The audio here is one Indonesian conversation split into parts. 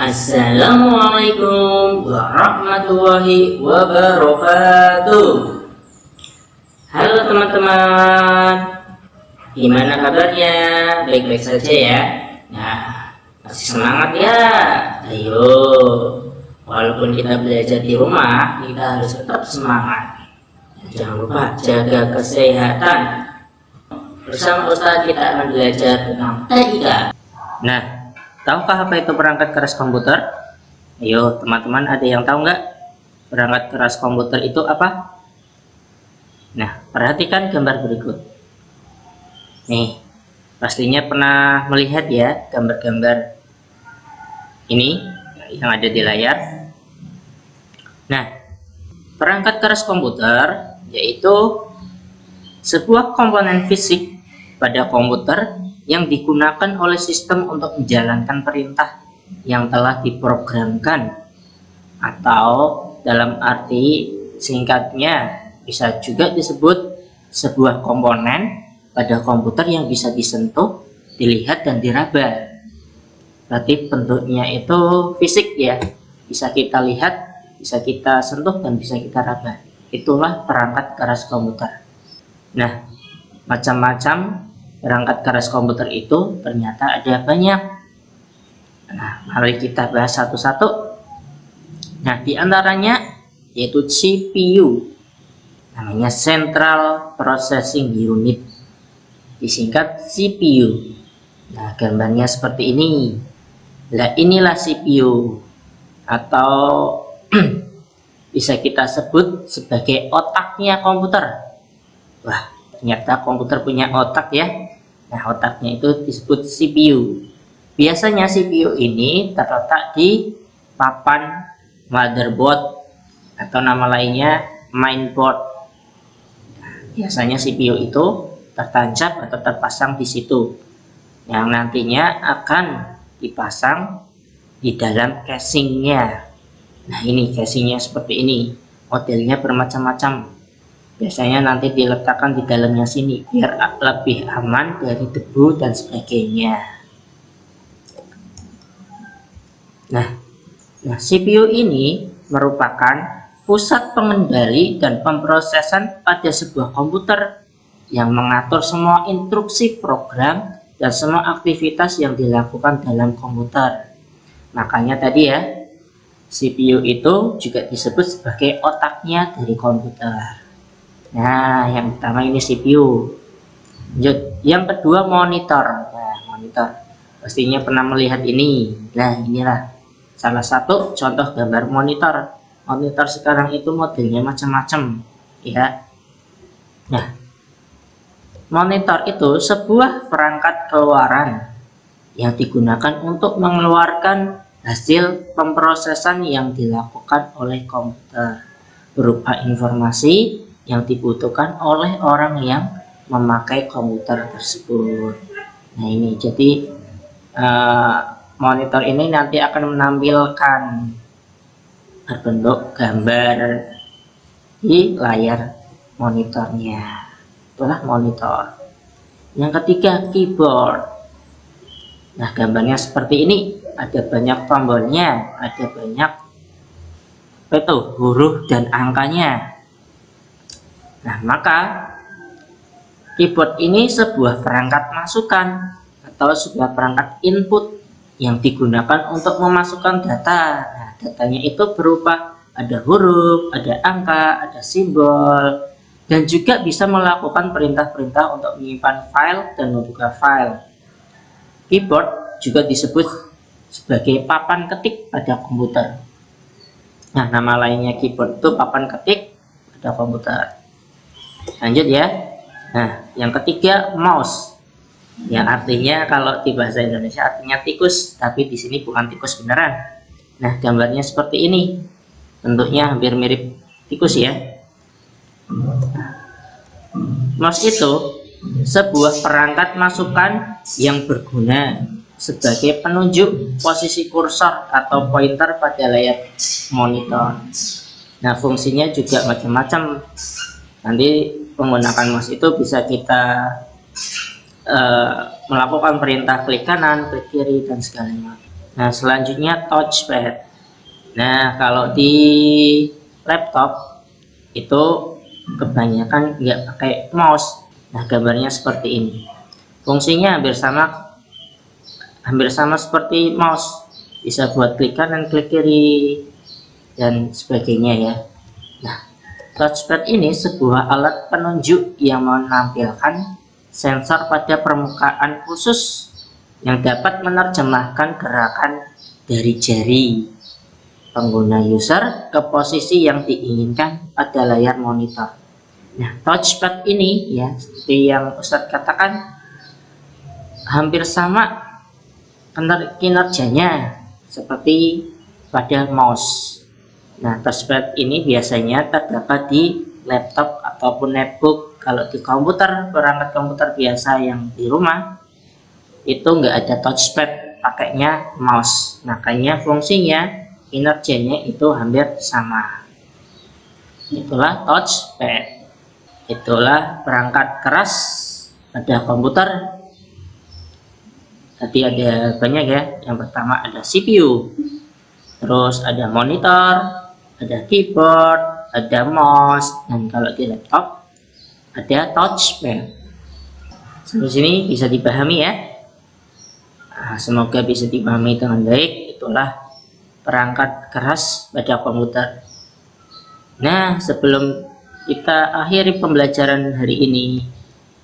Assalamualaikum warahmatullahi wabarakatuh. Halo teman-teman, gimana kabarnya? Baik-baik saja ya? Nah, masih semangat ya? Ayo, walaupun kita belajar di rumah, kita harus tetap semangat. Jangan lupa jaga kesehatan. Bersama Ustadz kita akan belajar tentang TIK. Nah, tahukah apa itu perangkat keras komputer? Ayo teman-teman, ada yang tahu nggak perangkat keras komputer itu apa? Nah, perhatikan gambar berikut. Nih, pastinya pernah melihat ya gambar-gambar ini yang ada di layar. Nah, perangkat keras komputer yaitu sebuah komponen fisik pada komputer yang digunakan oleh sistem untuk menjalankan perintah yang telah diprogramkan, atau dalam arti singkatnya bisa juga disebut sebuah komponen pada komputer yang bisa disentuh, dilihat, dan diraba. Berarti bentuknya itu fisik ya, bisa kita lihat, bisa kita sentuh, dan bisa kita raba. Itulah perangkat keras komputer. Nah, macam-macam perangkat keras komputer itu ternyata ada banyak. Nah, mari kita bahas satu-satu. Nah, diantaranya yaitu CPU, namanya Central Processing Unit, disingkat CPU. Nah, gambarnya seperti ini. Nah, inilah CPU, atau bisa kita sebut sebagai otaknya komputer. Wah, ternyata komputer punya otak ya. Nah, otaknya itu disebut CPU. Biasanya CPU ini terletak di papan motherboard, atau nama lainnya mainboard. Nah, biasanya CPU itu tertancap atau terpasang di situ, yang nantinya akan dipasang di dalam casingnya. Nah, ini casingnya seperti ini. Modelnya bermacam-macam. Biasanya nanti diletakkan di dalamnya sini biar lebih aman dari debu dan sebagainya. Nah, CPU ini merupakan pusat pengendali dan pemrosesan pada sebuah komputer yang mengatur semua instruksi program dan semua aktivitas yang dilakukan dalam komputer. Makanya tadi ya, CPU itu juga disebut sebagai otaknya dari komputer. Nah, yang pertama ini CPU. Lanjut, yang kedua monitor. Nah, monitor pastinya pernah melihat ini. Nah, inilah salah satu contoh gambar monitor. Monitor sekarang itu modelnya macam-macam ya. Nah, monitor itu sebuah perangkat keluaran yang digunakan untuk mengeluarkan hasil pemrosesan yang dilakukan oleh komputer berupa informasi yang dibutuhkan oleh orang yang memakai komputer tersebut. Nah, ini jadi monitor ini nanti akan menampilkan berbentuk gambar di layar monitornya. Itulah monitor. Yang ketiga, keyboard. Nah, gambarnya seperti ini. Ada banyak tombolnya, ada banyak huruf dan angkanya. Nah, maka keyboard ini sebuah perangkat masukan atau sebuah perangkat input yang digunakan untuk memasukkan data. Nah, datanya itu berupa ada huruf, ada angka, ada simbol, dan juga bisa melakukan perintah-perintah untuk menyimpan file dan membuka file. Keyboard juga disebut sebagai papan ketik pada komputer. Nah, nama lainnya keyboard itu papan ketik pada komputer. Lanjut ya. Nah, yang ketiga mouse, yang artinya kalau di bahasa Indonesia artinya tikus, tapi di sini bukan tikus beneran. Nah, gambarnya seperti ini. Bentuknya hampir mirip tikus ya. Mouse itu sebuah perangkat masukan yang berguna sebagai penunjuk posisi kursor atau pointer pada layar monitor. Nah, fungsinya juga macam-macam. Nanti menggunakan mouse itu bisa kita melakukan perintah klik kanan, klik kiri, dan segala macam. Nah, selanjutnya touchpad. Nah, kalau di laptop itu kebanyakan nggak pakai mouse. Nah, gambarnya seperti ini. Fungsinya hampir sama seperti mouse. Bisa buat klik kanan, klik kiri, dan sebagainya ya. Nah, touchpad ini sebuah alat penunjuk yang menampilkan sensor pada permukaan khusus yang dapat menerjemahkan gerakan dari jari pengguna user ke posisi yang diinginkan pada layar monitor. Nah, touchpad ini ya, seperti yang Ustadz katakan, hampir sama kinerjanya seperti pada mouse. Nah, touchpad ini biasanya terdapat di laptop ataupun netbook. Kalau di komputer, perangkat komputer biasa yang di rumah itu nggak ada touchpad, pakainya mouse. Makanya fungsinya, kinerjanya itu hampir sama. Itulah touchpad. Itulah perangkat keras pada komputer. Tadi ada banyak ya. Yang pertama ada CPU, terus ada monitor, ada keyboard, ada mouse, dan kalau di laptop ada touchpad. Sampai sini bisa dipahami ya. Nah, semoga bisa dipahami dengan baik. Itulah perangkat keras pada komputer. Nah, sebelum kita akhiri pembelajaran hari ini,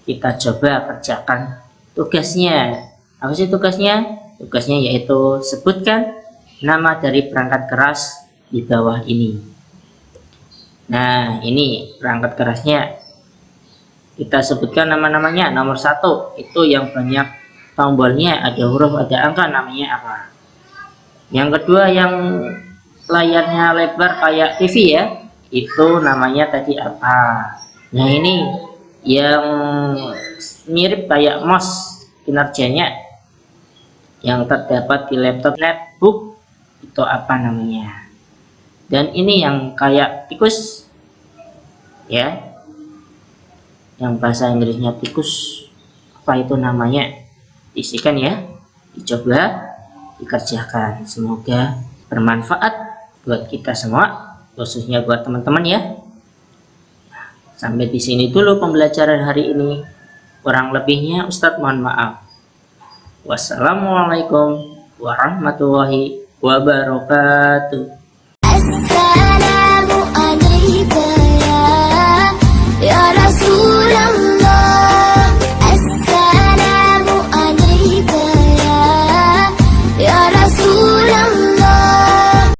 kita coba kerjakan tugasnya. Apa sih tugasnya? Tugasnya yaitu sebutkan nama dari perangkat keras di bawah ini. Nah, ini perangkat kerasnya. Kita sebutkan nama-namanya. Nomor 1 itu yang banyak tombolnya, ada huruf, ada angka, namanya apa? Yang kedua yang layarnya lebar kayak TV ya, itu namanya tadi apa? Nah, ini yang mirip kayak mouse, kinerjanya yang terdapat di laptop netbook itu apa namanya? Dan ini yang kayak tikus ya, yang bahasa Inggrisnya tikus, apa itu namanya? Isikan ya, dicoba dikerjakan. Semoga bermanfaat buat kita semua, khususnya buat teman-teman ya. Sampai di sini dulu pembelajaran hari ini. Kurang lebihnya Ustadz mohon maaf. Wassalamualaikum warahmatullahi wabarakatuh. Assalamu alaikum ya Rasulullah.